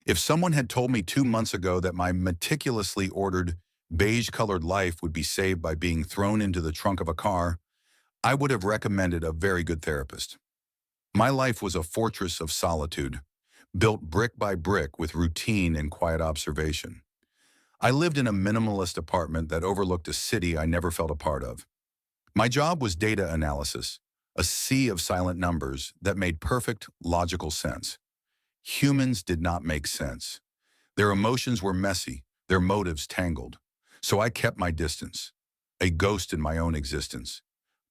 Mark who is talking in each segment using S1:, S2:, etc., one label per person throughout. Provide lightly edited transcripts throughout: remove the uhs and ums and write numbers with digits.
S1: If someone had told me 2 months ago that my meticulously ordered, beige-colored life would be saved by being thrown into the trunk of a car, I would have recommended a very good therapist. My life was a fortress of solitude, built brick by brick with routine and quiet observation. I lived in a minimalist apartment that overlooked a city I never felt a part of. My job was data analysis, a sea of silent numbers that made perfect, logical sense. Humans did not make sense. Their emotions were messy, their motives tangled. So I kept my distance, a ghost in my own existence,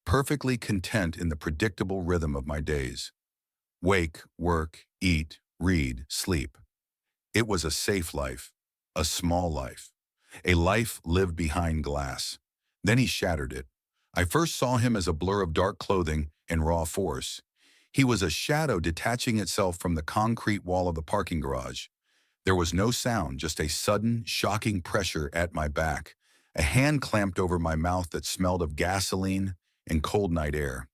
S1: perfectly content in the predictable rhythm of my days. Wake, work, eat, read, sleep. It was a safe life, a small life, a life lived behind glass. Then he shattered it. I first saw him as a blur of dark clothing and raw force. He was a shadow detaching itself from the concrete wall of the parking garage. There was no sound, just a sudden, shocking pressure at my back, a hand clamped over my mouth that smelled of gasoline and cold night air.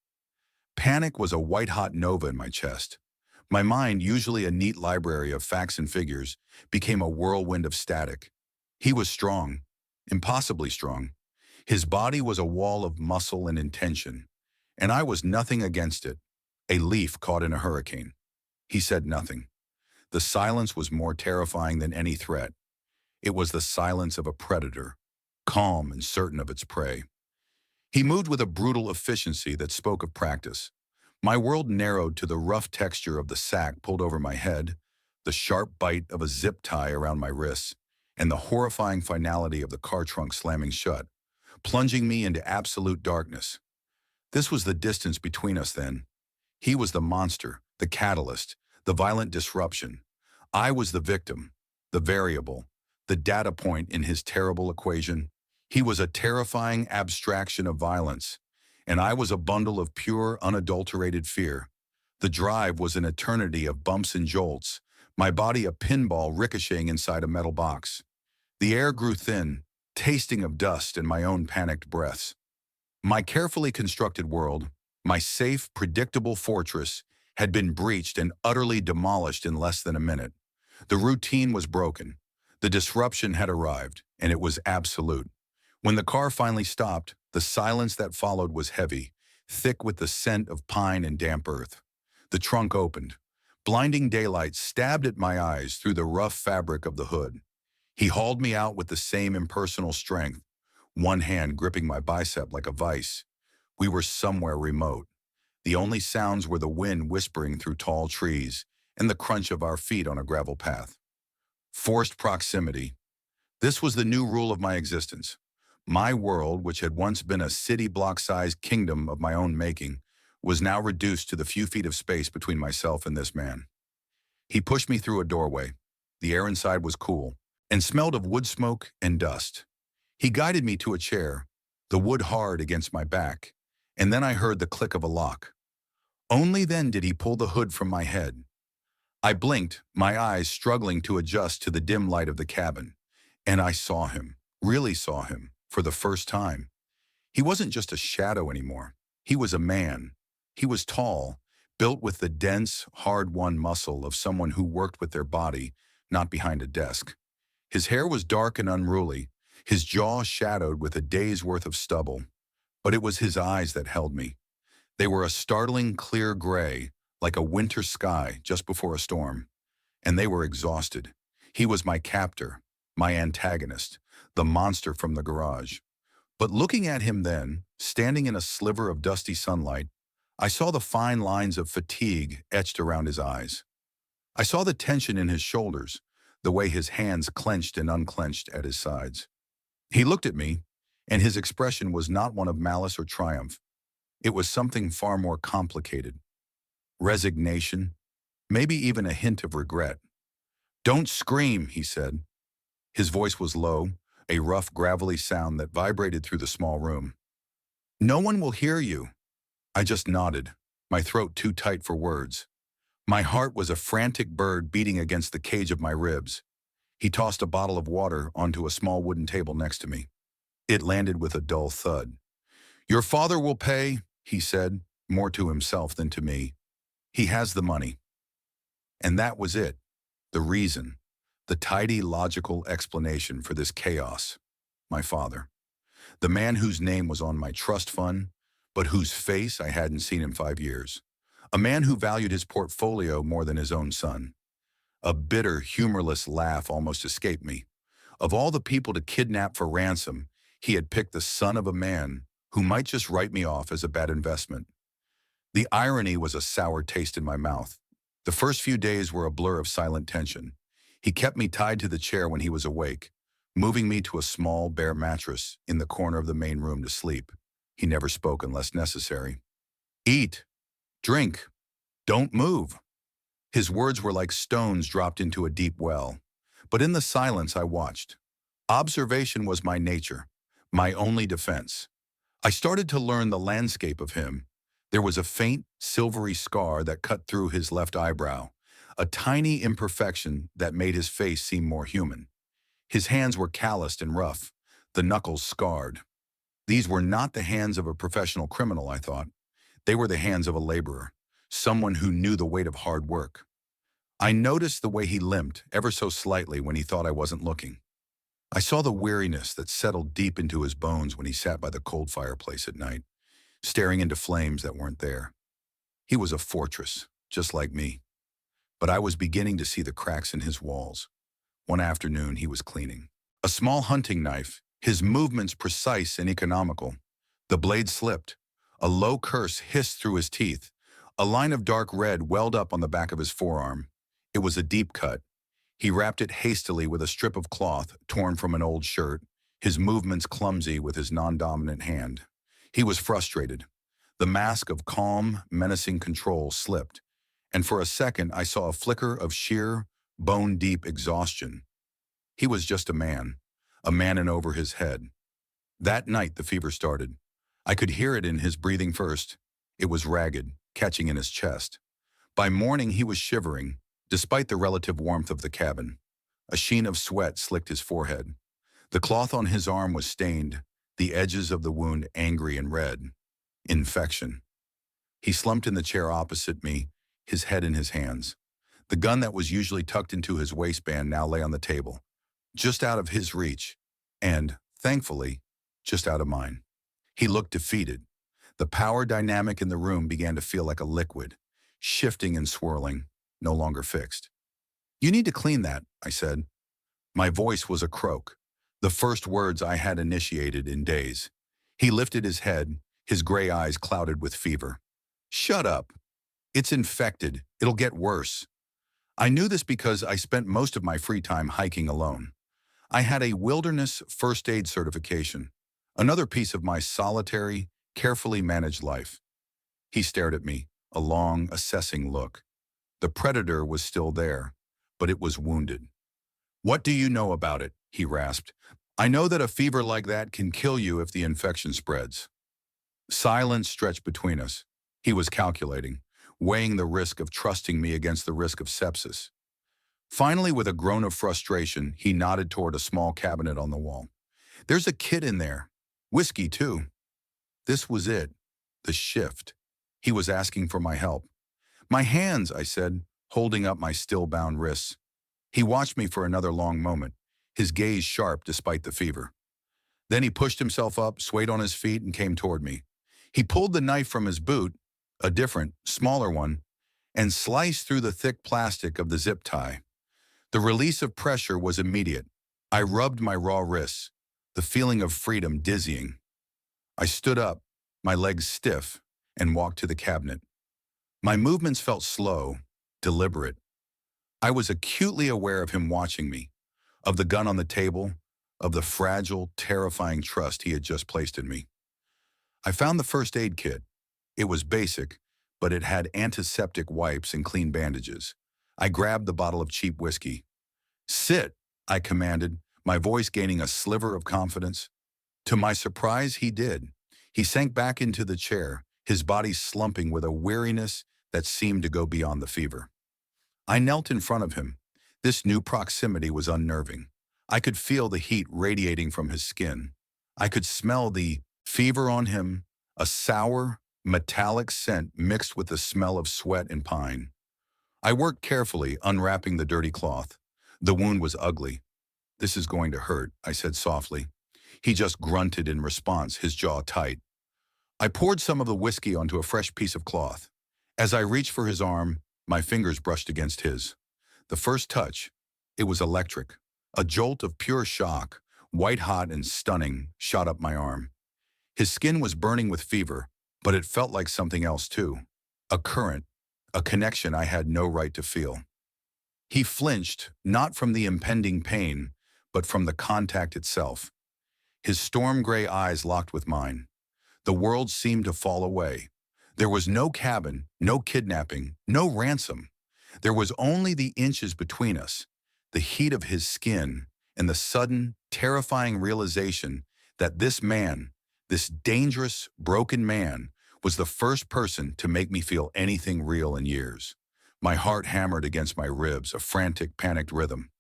S1: Panic was a white-hot nova in my chest. My mind, usually a neat library of facts and figures, became a whirlwind of static. He was strong, impossibly strong. His body was a wall of muscle and intention, and I was nothing against it, a leaf caught in a hurricane. He said nothing. The silence was more terrifying than any threat. It was the silence of a predator, calm and certain of its prey. He moved with a brutal efficiency that spoke of practice. My world narrowed to the rough texture of the sack pulled over my head, the sharp bite of a zip tie around my wrists, and the horrifying finality of the car trunk slamming shut, plunging me into absolute darkness. This was the distance between us then. He was the monster, the catalyst, the violent disruption. I was the victim, the variable, the data point in his terrible equation. He was a terrifying abstraction of violence, and I was a bundle of pure, unadulterated fear. The drive was an eternity of bumps and jolts, my body a pinball ricocheting inside a metal box. The air grew thin, tasting of dust and my own panicked breaths. My carefully constructed world, my safe, predictable fortress, had been breached and utterly demolished in less than a minute. The routine was broken. The disruption had arrived, and it was absolute. When the car finally stopped, the silence that followed was heavy, thick with the scent of pine and damp earth. The trunk opened. Blinding daylight stabbed at my eyes through the rough fabric of the hood. He hauled me out with the same impersonal strength, one hand gripping my bicep like a vice. We were somewhere remote. The only sounds were the wind whispering through tall trees and the crunch of our feet on a gravel path. Forced proximity. This was the new rule of my existence. My world, which had once been a city block-sized kingdom of my own making, was now reduced to the few feet of space between myself and this man. He pushed me through a doorway. The air inside was cool and smelled of wood smoke and dust. He guided me to a chair, the wood hard against my back, and then I heard the click of a lock. Only then did he pull the hood from my head. I blinked, my eyes struggling to adjust to the dim light of the cabin, and I saw him, really saw him, for the first time. He wasn't just a shadow anymore. He was a man. He was tall, built with the dense, hard-won muscle of someone who worked with their body, not behind a desk. His hair was dark and unruly, his jaw shadowed with a day's worth of stubble. But it was his eyes that held me. They were a startling clear gray, like a winter sky just before a storm. And they were exhausted. He was my captor, my antagonist, the monster from the garage. But looking at him then, standing in a sliver of dusty sunlight, I saw the fine lines of fatigue etched around his eyes. I saw the tension in his shoulders, the way his hands clenched and unclenched at his sides. He looked at me, and his expression was not one of malice or triumph. It was something far more complicated. Resignation, maybe even a hint of regret. "Don't scream," he said. His voice was low, a rough, gravelly sound that vibrated through the small room. "No one will hear you." I just nodded, my throat too tight for words. My heart was a frantic bird beating against the cage of my ribs. He tossed a bottle of water onto a small wooden table next to me. It landed with a dull thud. "Your father will pay," he said, more to himself than to me. "He has the money." And that was it, the reason. The tidy, logical explanation for this chaos. My father. The man whose name was on my trust fund, but whose face I hadn't seen in 5 years. A man who valued his portfolio more than his own son. A bitter, humorless laugh almost escaped me. Of all the people to kidnap for ransom, he had picked the son of a man who might just write me off as a bad investment. The irony was a sour taste in my mouth. The first few days were a blur of silent tension. He kept me tied to the chair when he was awake, moving me to a small, bare mattress in the corner of the main room to sleep. He never spoke unless necessary. Eat, drink, don't move. His words were like stones dropped into a deep well. But in the silence I watched. Observation was my nature, my only defense. I started to learn the landscape of him. There was a faint, silvery scar that cut through his left eyebrow, a tiny imperfection that made his face seem more human. His hands were calloused and rough, the knuckles scarred. These were not the hands of a professional criminal, I thought. They were the hands of a laborer, someone who knew the weight of hard work. I noticed the way he limped, ever so slightly, when he thought I wasn't looking. I saw the weariness that settled deep into his bones when he sat by the cold fireplace at night, staring into flames that weren't there. He was a fortress, just like me. But I was beginning to see the cracks in his walls. One afternoon, he was cleaning. A small hunting knife, his movements precise and economical. The blade slipped. A low curse hissed through his teeth. A line of dark red welled up on the back of his forearm. It was a deep cut. He wrapped it hastily with a strip of cloth torn from an old shirt, his movements clumsy with his non-dominant hand. He was frustrated. The mask of calm, menacing control slipped, and for a second I saw a flicker of sheer, bone-deep exhaustion. He was just a man in over his head. That night the fever started. I could hear it in his breathing first. It was ragged, catching in his chest. By morning he was shivering, despite the relative warmth of the cabin. A sheen of sweat slicked his forehead. The cloth on his arm was stained, the edges of the wound angry and red. Infection. He slumped in the chair opposite me, his head in his hands. The gun that was usually tucked into his waistband now lay on the table, just out of his reach, and, thankfully, just out of mine. He looked defeated. The power dynamic in the room began to feel like a liquid, shifting and swirling, no longer fixed. "You need to clean that," I said. My voice was a croak, the first words I had initiated in days. He lifted his head, his gray eyes clouded with fever. "Shut up. It's infected. It'll get worse." I knew this because I spent most of my free time hiking alone. I had a wilderness first aid certification, another piece of my solitary, carefully managed life. He stared at me, a long, assessing look. The predator was still there, but it was wounded. "What do you know about it?" he rasped. "I know that a fever like that can kill you if the infection spreads." Silence stretched between us. He was calculating, weighing the risk of trusting me against the risk of sepsis. Finally, with a groan of frustration, he nodded toward a small cabinet on the wall. "There's a kit in there. Whiskey, too." This was it. The shift. He was asking for my help. "My hands," I said, holding up my still-bound wrists. He watched me for another long moment, his gaze sharp despite the fever. Then he pushed himself up, swayed on his feet, and came toward me. He pulled the knife from his boot, a different, smaller one, and sliced through the thick plastic of the zip tie. The release of pressure was immediate. I rubbed my raw wrists, the feeling of freedom dizzying. I stood up, my legs stiff, and walked to the cabinet. My movements felt slow, deliberate. I was acutely aware of him watching me, of the gun on the table, of the fragile, terrifying trust he had just placed in me. I found the first aid kit. It was basic, but it had antiseptic wipes and clean bandages. I grabbed the bottle of cheap whiskey. "Sit," I commanded, my voice gaining a sliver of confidence. To my surprise, he did. He sank back into the chair, his body slumping with a weariness that seemed to go beyond the fever. I knelt in front of him. This new proximity was unnerving. I could feel the heat radiating from his skin. I could smell the fever on him, a sour, metallic scent mixed with the smell of sweat and pine. I worked carefully, unwrapping the dirty cloth. The wound was ugly. "This is going to hurt," I said softly. He just grunted in response, his jaw tight. I poured some of the whiskey onto a fresh piece of cloth. As I reached for his arm, my fingers brushed against his. The first touch, it was electric. A jolt of pure shock, white hot and stunning, shot up my arm. His skin was burning with fever, but it felt like something else too. A current, a connection I had no right to feel. He flinched, not from the impending pain, but from the contact itself. His storm gray eyes locked with mine. The world seemed to fall away. There was no cabin, no kidnapping, no ransom. There was only the inches between us, the heat of his skin, and the sudden, terrifying realization that this man, this dangerous, broken man, was the first person to make me feel anything real in years. My heart hammered against my ribs, a frantic, panicked rhythm.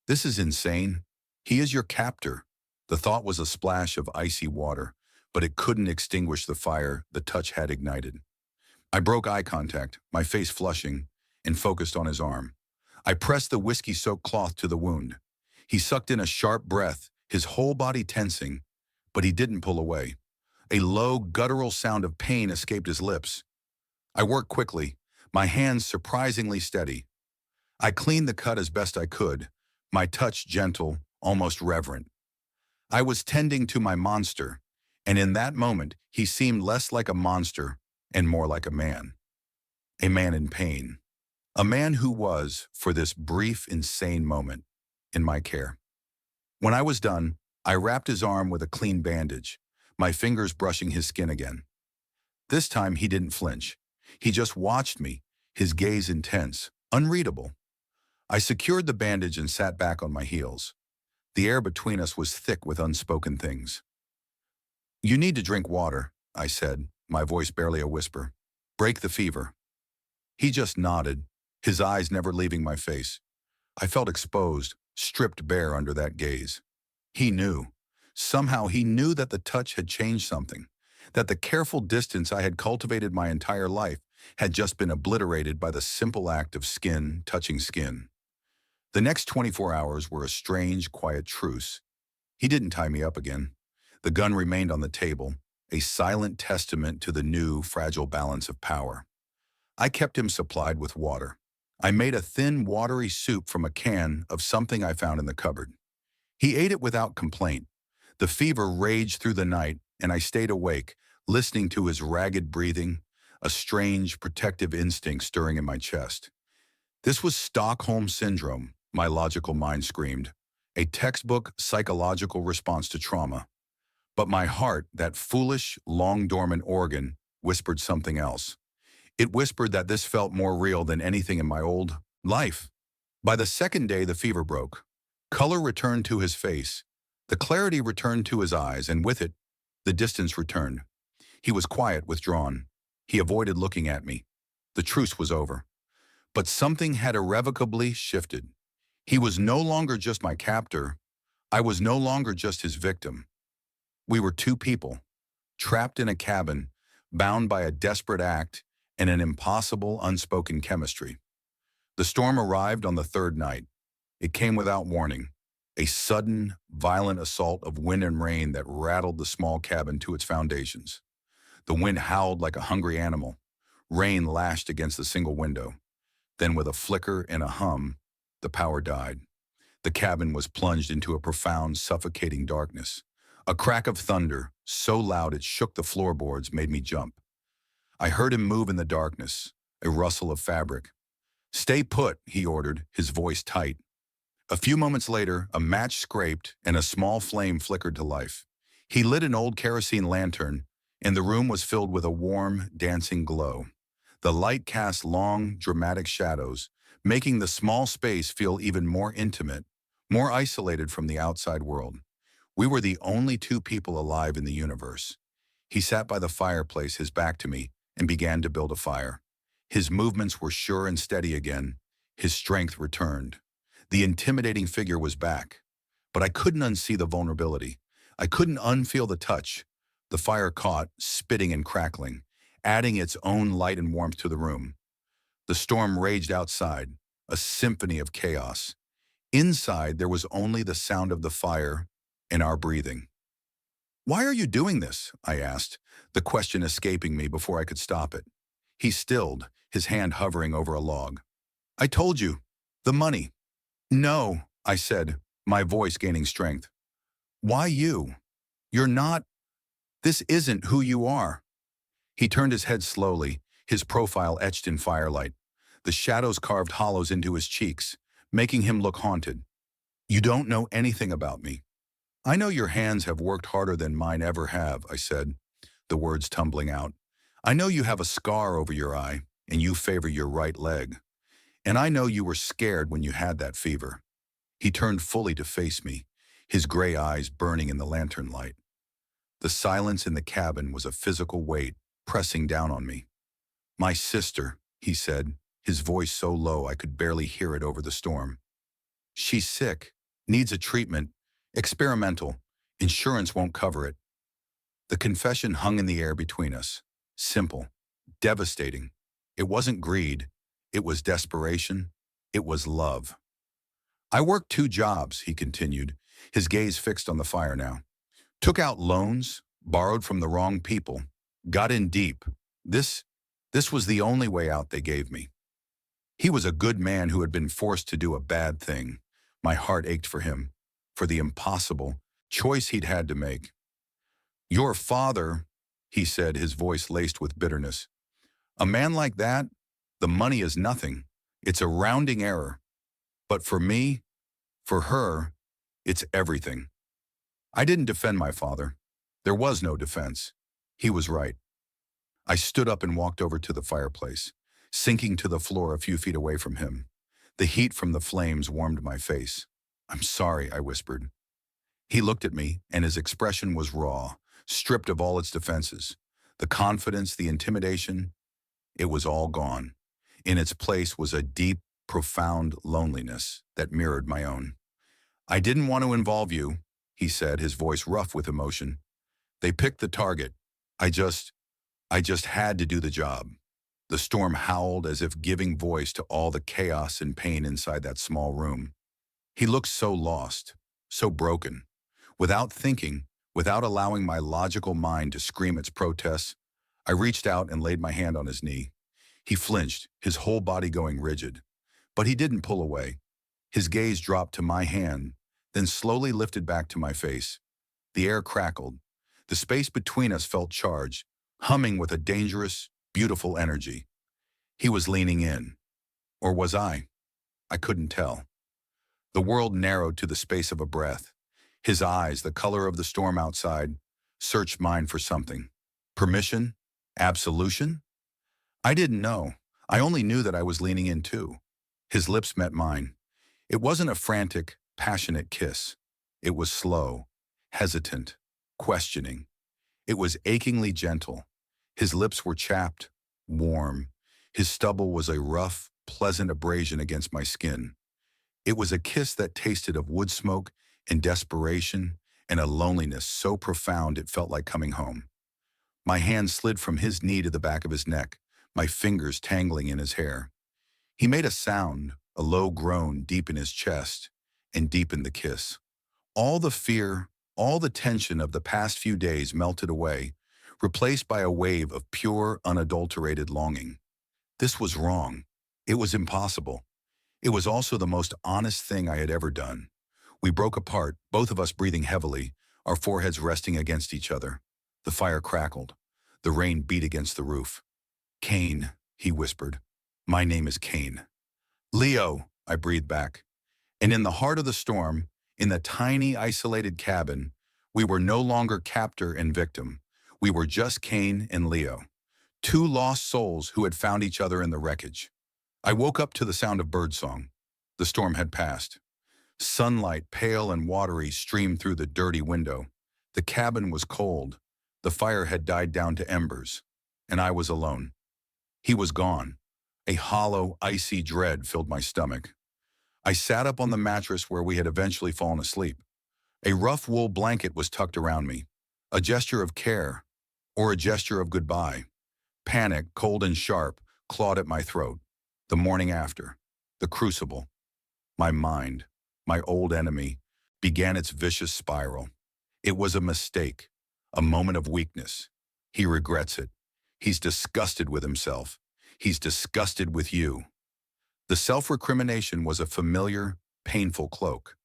S1: This is insane. He is your captor. The thought was a splash of icy water, but it couldn't extinguish the fire the touch had ignited. I broke eye contact, my face flushing, and focused on his arm. I pressed the whiskey-soaked cloth to the wound. He sucked in a sharp breath, his whole body tensing, but he didn't pull away. A low, guttural sound of pain escaped his lips. I worked quickly, my hands surprisingly steady. I cleaned the cut as best I could, my touch gentle, almost reverent. I was tending to my monster, and in that moment, he seemed less like a monster and more like a man in pain. A man who was, for this brief, insane moment, in my care. When I was done, I wrapped his arm with a clean bandage, my fingers brushing his skin again. This time he didn't flinch. He just watched me, his gaze intense, unreadable. I secured the bandage and sat back on my heels. The air between us was thick with unspoken things. "You need to drink water," I said, my voice barely a whisper. "Break the fever." He just nodded, his eyes never leaving my face. I felt exposed, stripped bare under that gaze. He knew. Somehow he knew that the touch had changed something, that the careful distance I had cultivated my entire life had just been obliterated by the simple act of skin touching skin. The next 24 hours were a strange, quiet truce. He didn't tie me up again. The gun remained on the table, a silent testament to the new, fragile balance of power. I kept him supplied with water. I made a thin, watery soup from a can of something I found in the cupboard. He ate it without complaint. The fever raged through the night, and I stayed awake, listening to his ragged breathing, a strange, protective instinct stirring in my chest. This was Stockholm Syndrome, my logical mind screamed, a textbook psychological response to trauma. But my heart, that foolish, long-dormant organ, whispered something else. It whispered that this felt more real than anything in my old life. By the second day, the fever broke. Color returned to his face. The clarity returned to his eyes, and with it, the distance returned. He was quiet, withdrawn. He avoided looking at me. The truce was over. But something had irrevocably shifted. He was no longer just my captor. I was no longer just his victim. We were two people, trapped in a cabin, bound by a desperate act and an impossible unspoken chemistry. The storm arrived on the third night. It came without warning, a sudden, violent assault of wind and rain that rattled the small cabin to its foundations. The wind howled like a hungry animal. Rain lashed against the single window. Then with a flicker and a hum, the power died. The cabin was plunged into a profound, suffocating darkness. A crack of thunder, so loud it shook the floorboards, made me jump. I heard him move in the darkness, a rustle of fabric. "Stay put," he ordered, his voice tight. A few moments later, a match scraped and a small flame flickered to life. He lit an old kerosene lantern, and the room was filled with a warm, dancing glow. The light cast long, dramatic shadows, making the small space feel even more intimate, more isolated from the outside world. We were the only two people alive in the universe. He sat by the fireplace, his back to me, and began to build a fire. His movements were sure and steady again. His strength returned. The intimidating figure was back. But I couldn't unsee the vulnerability. I couldn't unfeel the touch. The fire caught, spitting and crackling, adding its own light and warmth to the room. The storm raged outside, a symphony of chaos. Inside, there was only the sound of the fire and our breathing. "Why are you doing this?" I asked, the question escaping me before I could stop it. He stilled, his hand hovering over a log. "I told you. The money." "No," I said, my voice gaining strength. "Why you? You're not. This isn't who you are." He turned his head slowly, his profile etched in firelight. The shadows carved hollows into his cheeks, making him look haunted. "You don't know anything about me." "I know your hands have worked harder than mine ever have," I said, the words tumbling out. "I know you have a scar over your eye, and you favor your right leg. And I know you were scared when you had that fever." He turned fully to face me, his gray eyes burning in the lantern light. The silence in the cabin was a physical weight pressing down on me. "My sister," he said, his voice so low I could barely hear it over the storm. "She's sick, needs a treatment, experimental. Insurance won't cover it." The confession hung in the air between us. Simple, devastating. It wasn't greed. It was desperation. It was love. "I worked 2 jobs," he continued, his gaze fixed on the fire now. "Took out loans, borrowed from the wrong people, got in deep. This, this was the only way out they gave me." He was a good man who had been forced to do a bad thing. My heart ached for him, for the impossible choice he'd had to make. "Your father," he said, his voice laced with bitterness. "A man like that, the money is nothing. It's a rounding error. But for me, for her, it's everything." I didn't defend my father. There was no defense. He was right. I stood up and walked over to the fireplace, sinking to the floor a few feet away from him. The heat from the flames warmed my face. "I'm sorry," I whispered. He looked at me, and his expression was raw, stripped of all its defenses. The confidence, the intimidation, it was all gone. In its place was a deep, profound loneliness that mirrored my own. "I didn't want to involve you," he said, his voice rough with emotion. "They picked the target. I just had to do the job." The storm howled as if giving voice to all the chaos and pain inside that small room. He looked so lost, so broken. Without thinking, without allowing my logical mind to scream its protests, I reached out and laid my hand on his knee. He flinched, his whole body going rigid. But he didn't pull away. His gaze dropped to my hand, then slowly lifted back to my face. The air crackled. The space between us felt charged, humming with a dangerous, beautiful energy. He was leaning in. Or was I? I couldn't tell. The world narrowed to the space of a breath. His eyes, the color of the storm outside, searched mine for something. Permission? Absolution? I didn't know. I only knew that I was leaning in too. His lips met mine. It wasn't a frantic, passionate kiss. It was slow, hesitant, questioning. It was achingly gentle. His lips were chapped, warm. His stubble was a rough, pleasant abrasion against my skin. It was a kiss that tasted of wood smoke and desperation and a loneliness so profound it felt like coming home. My hand slid from his knee to the back of his neck, my fingers tangling in his hair. He made a sound, a low groan deep in his chest, and deepened the kiss. All the fear, all the tension of the past few days melted away, replaced by a wave of pure, unadulterated longing. This was wrong. It was impossible. It was also the most honest thing I had ever done. We broke apart, both of us breathing heavily, our foreheads resting against each other. The fire crackled. The rain beat against the roof. "Kane," he whispered. "My name is Kane." "Leo," I breathed back. And in the heart of the storm, in the tiny, isolated cabin, we were no longer captor and victim. We were just Kane and Leo, two lost souls who had found each other in the wreckage. I woke up to the sound of birdsong. The storm had passed. Sunlight, pale and watery, streamed through the dirty window. The cabin was cold. The fire had died down to embers. And I was alone. He was gone. A hollow, icy dread filled my stomach. I sat up on the mattress where we had eventually fallen asleep. A rough wool blanket was tucked around me. A gesture of care, or a gesture of goodbye. Panic, cold and sharp, clawed at my throat. The morning after. The crucible. My mind. my old enemy, began its vicious spiral. It was a mistake, a moment of weakness. He regrets it. He's disgusted with himself. He's disgusted with you. The self-recrimination was a familiar, painful cloak.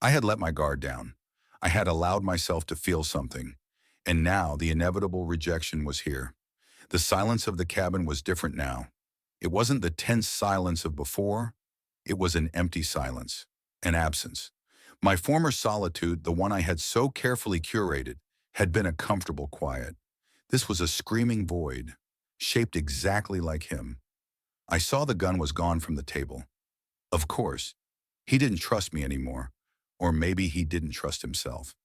S1: I had let my guard down. I had allowed myself to feel something. And now the inevitable rejection was here. The silence of the cabin was different now. It wasn't the tense silence of before. It was an empty silence, an absence. My former solitude, the one I had so carefully curated, had been a comfortable quiet. This was a screaming void, shaped exactly like him. I saw the gun was gone from the table. Of course, he didn't trust me anymore, or maybe he didn't trust himself.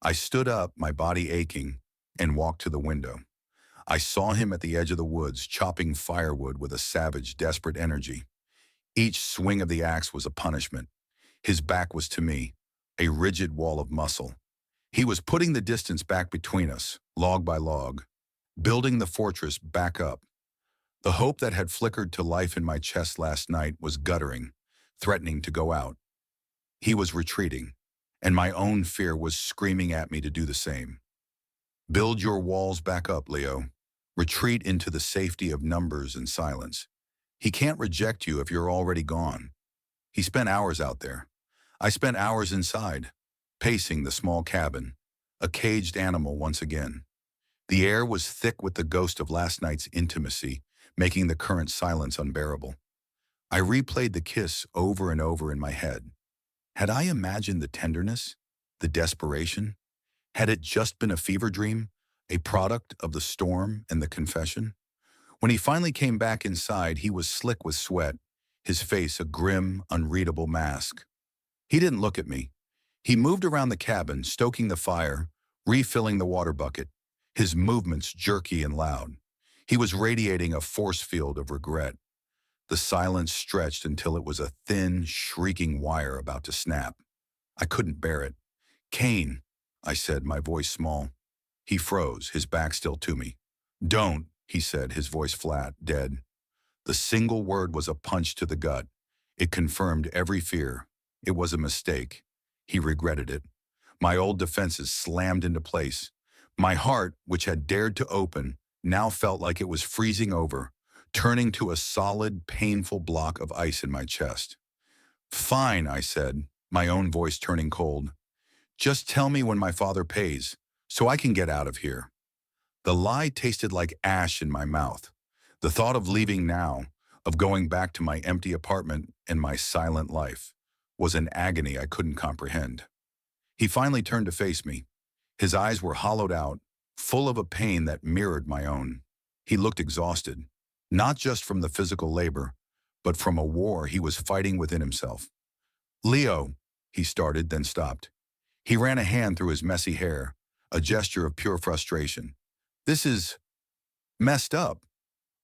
S1: I stood up, my body aching, and walked to the window. I saw him at the edge of the woods, chopping firewood with a savage, desperate energy. Each swing of the axe was a punishment. His back was to me, a rigid wall of muscle. He was putting the distance back between us, log by log, building the fortress back up. The hope that had flickered to life in my chest last night was guttering, threatening to go out. He was retreating, and my own fear was screaming at me to do the same. Build your walls back up, Leo. Retreat into the safety of numbers and silence. He can't reject you if you're already gone. He spent hours out there. I spent hours inside, pacing the small cabin, a caged animal once again. The air was thick with the ghost of last night's intimacy, making the current silence unbearable. I replayed the kiss over and over in my head. Had I imagined the tenderness, the desperation? Had it just been a fever dream, a product of the storm and the confession? When he finally came back inside, he was slick with sweat, his face a grim, unreadable mask. He didn't look at me. He moved around the cabin, stoking the fire, refilling the water bucket, his movements jerky and loud. He was radiating a force field of regret. The silence stretched until it was a thin, shrieking wire about to snap. I couldn't bear it. "Kane," I said, my voice small. He froze, his back still to me. "Don't," he said, his voice flat, dead. The single word was a punch to the gut. It confirmed every fear. It was a mistake. He regretted it. My old defenses slammed into place. My heart, which had dared to open, now felt like it was freezing over, turning to a solid, painful block of ice in my chest. "Fine," I said, my own voice turning cold. "Just tell me when my father pays, so I can get out of here." The lie tasted like ash in my mouth. The thought of leaving now, of going back to my empty apartment and my silent life, was an agony I couldn't comprehend. He finally turned to face me. His eyes were hollowed out, full of a pain that mirrored my own. He looked exhausted, not just from the physical labor, but from a war he was fighting within himself. "Leo," he started, then stopped. He ran a hand through his messy hair, a gesture of pure frustration. "This is messed up."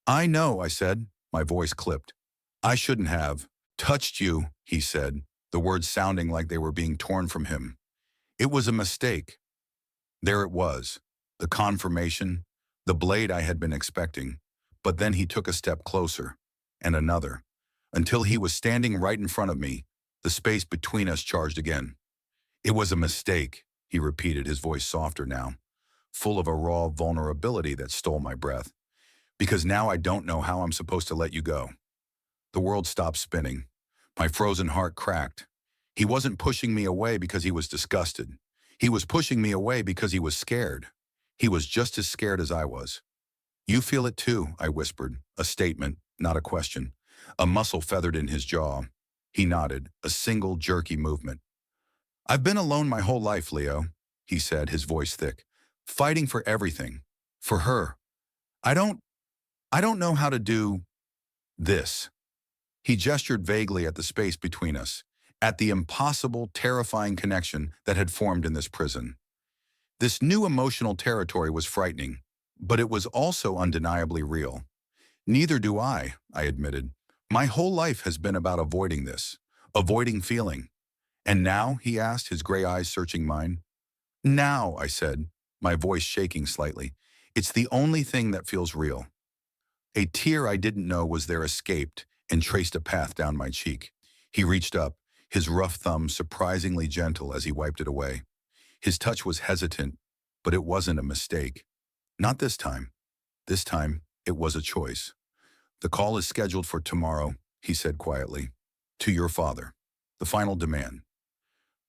S1: "I know," I said, my voice clipped. "I shouldn't have touched you," he said, the words sounding like they were being torn from him. "It was a mistake." There it was, the confirmation, the blade I had been expecting. But then he took a step closer, and another, until he was standing right in front of me, the space between us charged again. "It was a mistake," he repeated, his voice softer now, full of a raw vulnerability that stole my breath. "Because now I don't know how I'm supposed to let you go." The world stopped spinning. My frozen heart cracked. He wasn't pushing me away because he was disgusted. He was pushing me away because he was scared. He was just as scared as I was. "You feel it too," I whispered, a statement, not a question. A muscle feathered in his jaw. He nodded, a single jerky movement. "I've been alone my whole life, Leo," he said, his voice thick. "Fighting for everything. For her. I don't know how to do this." He gestured vaguely at the space between us, at the impossible, terrifying connection that had formed in this prison. This new emotional territory was frightening, but it was also undeniably real. "Neither do I admitted. "My whole life has been about avoiding this, avoiding feeling." "And now?" he asked, his gray eyes searching mine. "Now," I said, my voice shaking slightly. "It's the only thing that feels real." A tear I didn't know was there escaped and traced a path down my cheek. He reached up, his rough thumb surprisingly gentle as he wiped it away. His touch was hesitant, but it wasn't a mistake. Not this time. This time, it was a choice. The call is scheduled for tomorrow, he said quietly. To your father. The final demand.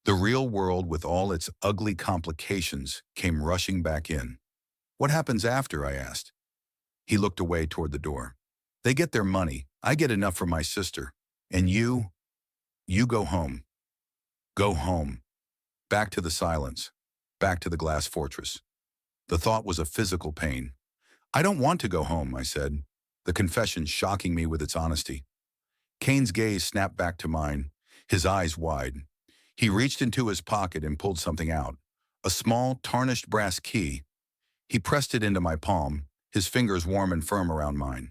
S1: The real world, with all its ugly complications, came rushing back in. What happens after? I asked. He looked away toward the door. They get their money. I get enough for my sister. And you go home. Go home. Back to the silence. Back to the glass fortress. The thought was a physical pain. I don't want to go home, I said, the confession shocking me with its honesty. Kane's gaze snapped back to mine, his eyes wide. He reached into his pocket and pulled something out, a small, tarnished brass key. He pressed it into my palm, his fingers warm and firm around mine.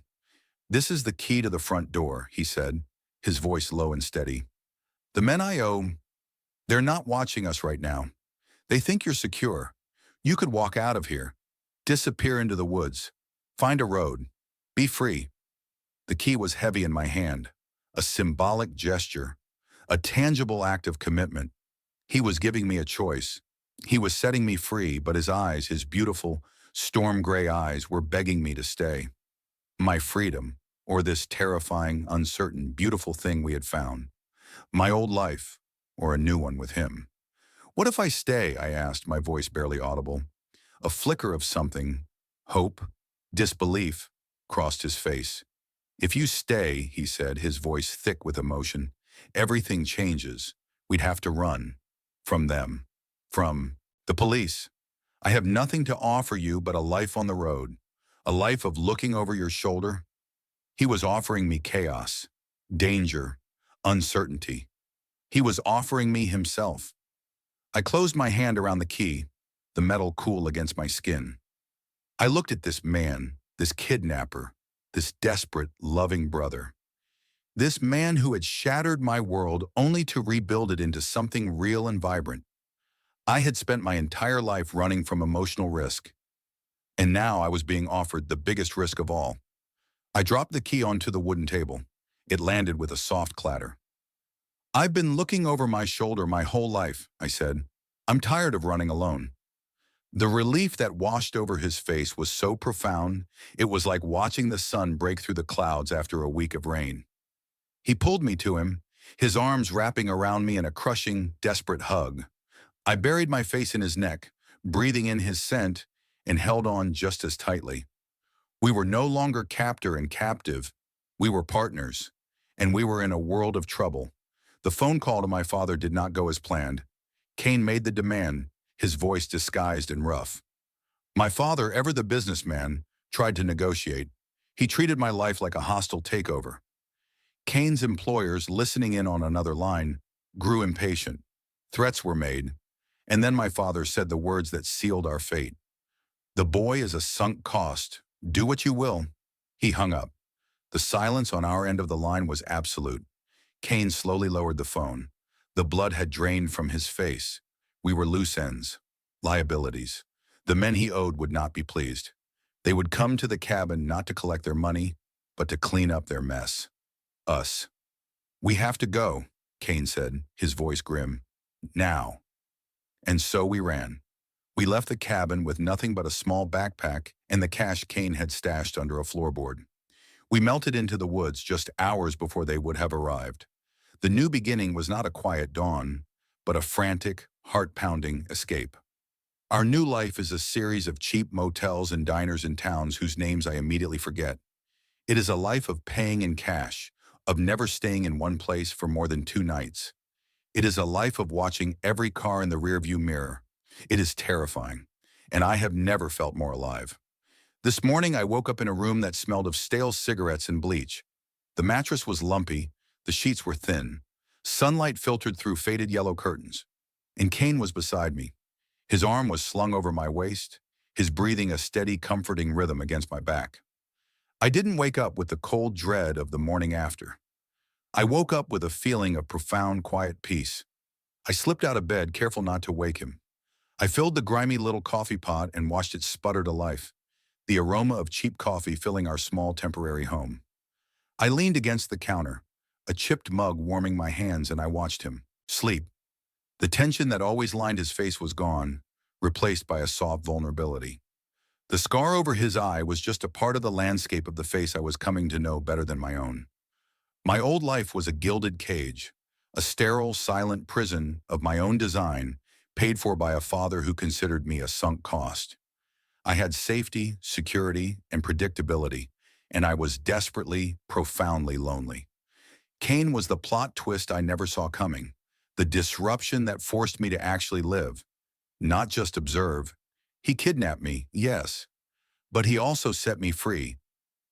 S1: This is the key to the front door, he said, his voice low and steady. The men I owe, they're not watching us right now. They think you're secure. You could walk out of here, disappear into the woods, find a road, be free. The key was heavy in my hand, a symbolic gesture, a tangible act of commitment. He was giving me a choice. He was setting me free, but his eyes, his beautiful, storm-gray eyes, were begging me to stay. My freedom, or this terrifying, uncertain, beautiful thing we had found. My old life, or a new one with him. What if I stay? I asked, my voice barely audible. A flicker of something, hope, disbelief, crossed his face. If you stay, he said, his voice thick with emotion, everything changes. We'd have to run. From them. From the police. I have nothing to offer you but a life on the road. A life of looking over your shoulder. He was offering me chaos, danger, uncertainty. He was offering me himself. I closed my hand around the key, the metal cool against my skin. I looked at this man, this kidnapper, this desperate, loving brother. This man who had shattered my world only to rebuild it into something real and vibrant. I had spent my entire life running from emotional risk, and now I was being offered the biggest risk of all. I dropped the key onto the wooden table. It landed with a soft clatter. I've been looking over my shoulder my whole life, I said. I'm tired of running alone. The relief that washed over his face was so profound, it was like watching the sun break through the clouds after a week of rain. He pulled me to him, his arms wrapping around me in a crushing, desperate hug. I buried my face in his neck, breathing in his scent, and held on just as tightly. We were no longer captor and captive. We were partners, and we were in a world of trouble. The phone call to my father did not go as planned. Kane made the demand, his voice disguised and rough. My father, ever the businessman, tried to negotiate. He treated my life like a hostile takeover. Kane's employers, listening in on another line, grew impatient. Threats were made, and then my father said the words that sealed our fate. The boy is a sunk cost. Do what you will. He hung up. The silence on our end of the line was absolute. Kane slowly lowered the phone. The blood had drained from his face. We were loose ends, liabilities. The men he owed would not be pleased. They would come to the cabin not to collect their money, but to clean up their mess. Us. We have to go, Kane said, his voice grim. Now. And so we ran. We left the cabin with nothing but a small backpack and the cash Kane had stashed under a floorboard. We melted into the woods just hours before they would have arrived. The new beginning was not a quiet dawn, but a frantic, heart-pounding escape. Our new life is a series of cheap motels and diners in towns whose names I immediately forget. It is a life of paying in cash, of never staying in one place for more than 2 nights. It is a life of watching every car in the rearview mirror. It is terrifying, and I have never felt more alive. This morning I woke up in a room that smelled of stale cigarettes and bleach. The mattress was lumpy, the sheets were thin. Sunlight filtered through faded yellow curtains. And Kane was beside me. His arm was slung over my waist, his breathing a steady, comforting rhythm against my back. I didn't wake up with the cold dread of the morning after. I woke up with a feeling of profound, quiet peace. I slipped out of bed, careful not to wake him. I filled the grimy little coffee pot and watched it sputter to life, the aroma of cheap coffee filling our small temporary home. I leaned against the counter, a chipped mug warming my hands, and I watched him sleep. The tension that always lined his face was gone, replaced by a soft vulnerability. The scar over his eye was just a part of the landscape of the face I was coming to know better than my own. My old life was a gilded cage, a sterile, silent prison of my own design, paid for by a father who considered me a sunk cost. I had safety, security, and predictability, and I was desperately, profoundly lonely. Cain was the plot twist I never saw coming, the disruption that forced me to actually live, not just observe. He kidnapped me, yes, but he also set me free.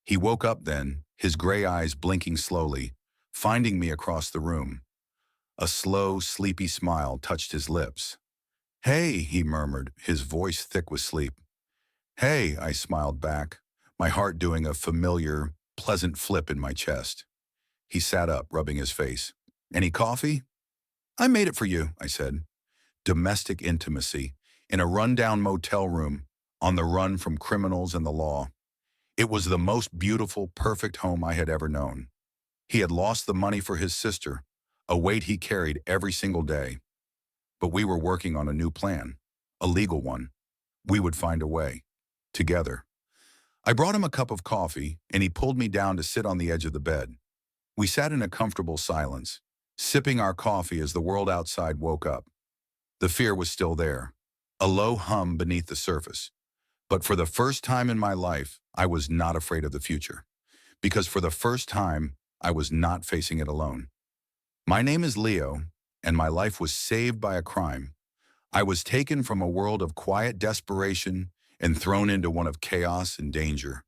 S1: He woke up then, his gray eyes blinking slowly, finding me across the room. A slow, sleepy smile touched his lips. "Hey," he murmured, his voice thick with sleep. "Hey," I smiled back, my heart doing a familiar, pleasant flip in my chest. He sat up, rubbing his face. "Any coffee?" "I made it for you," I said. Domestic intimacy, in a rundown motel room, on the run from criminals and the law. It was the most beautiful, perfect home I had ever known. He had lost the money for his sister, a weight he carried every single day. But we were working on a new plan, a legal one. We would find a way, together. I brought him a cup of coffee, and he pulled me down to sit on the edge of the bed. We sat in a comfortable silence, sipping our coffee as the world outside woke up. The fear was still there, a low hum beneath the surface. But for the first time in my life, I was not afraid of the future. Because for the first time, I was not facing it alone. My name is Leo, and my life was saved by a crime. I was taken from a world of quiet desperation and thrown into one of chaos and danger.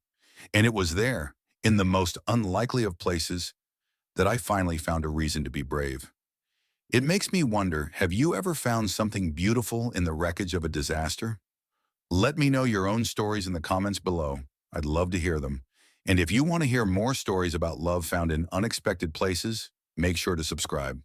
S1: And it was there, in the most unlikely of places, that I finally found a reason to be brave. It makes me wonder, have you ever found something beautiful in the wreckage of a disaster? Let me know your own stories in the comments below. I'd love to hear them. And if you want to hear more stories about love found in unexpected places, make sure to subscribe.